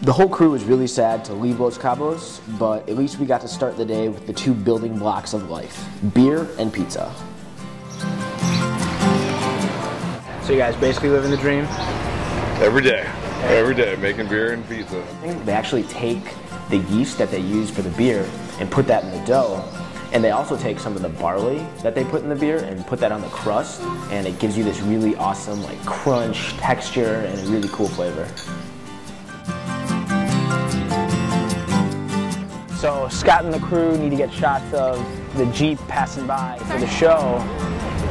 The whole crew was really sad to leave Los Cabos, but at least we got to start the day with the two building blocks of life, beer and pizza. So you guys basically living the dream? Every day, making beer and pizza. They actually take the yeast that they use for the beer and put that in the dough. And they also take some of the barley that they put in the beer and put that on the crust, and it gives you this really awesome like crunch texture and a really cool flavor. So Scott and the crew need to get shots of the Jeep passing by for the show.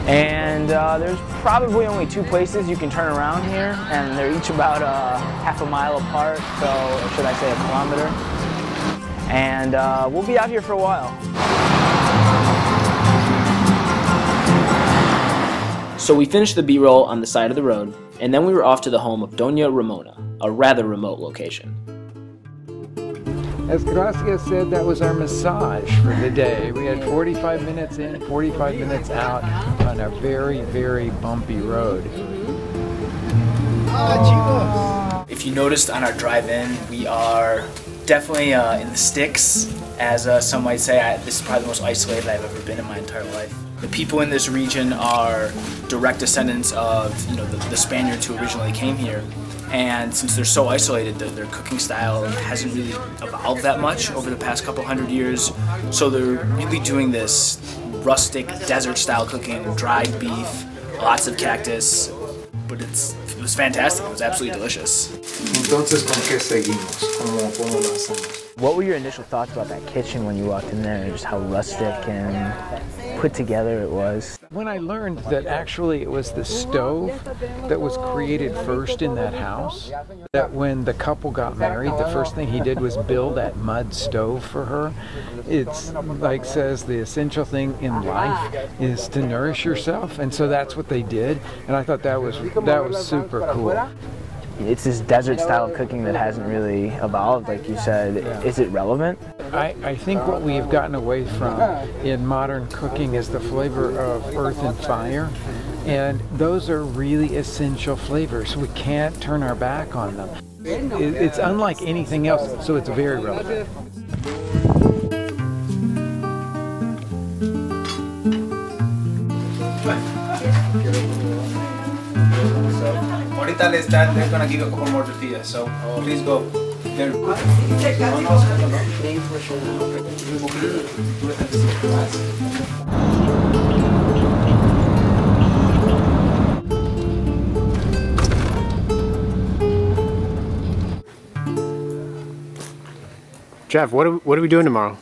And there's probably only 2 places you can turn around here, and they're each about half a mile apart, so, or should I say a kilometer. And we'll be out here for a while. So we finished the B-roll on the side of the road, and then we were off to the home of Doña Ramona, a rather remote location. As Gracia said, that was our massage for the day. We had 45 minutes in, 45 minutes out on a very, very bumpy road. If you noticed on our drive-in, we are definitely in the sticks. As some might say, this is probably the most isolated I've ever been in my entire life. The people in this region are direct descendants of the Spaniards who originally came here. And since they're so isolated, their cooking style hasn't really evolved that much over the past couple hundred years. So they're really doing this rustic desert-style cooking, dried beef, lots of cactus. But it was fantastic. It was absolutely delicious. Entonces, ¿con qué seguimos? ¿Cómo lo hacemos? What were your initial thoughts about that kitchen when you walked in there, and just how rustic and put together it was? When I learned that actually it was the stove that was created first in that house, that when the couple got married, the first thing he did was build that mud stove for her. It's like says the essential thing in life is to nourish yourself, and so that's what they did, and I thought that was super cool. It's this desert style of cooking that hasn't really evolved, like you said. Yeah. Is it relevant? I think what we've gotten away from in modern cooking is the flavor of earth and fire, and those are really essential flavors. We can't turn our back on them. It's unlike anything else, so it's very relevant. Ahorita they're gonna give you a couple more tortillas, so please go. Jeff, what are we doing tomorrow?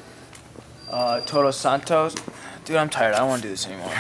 Todos Santos. Dude, I'm tired. I don't want to do this anymore.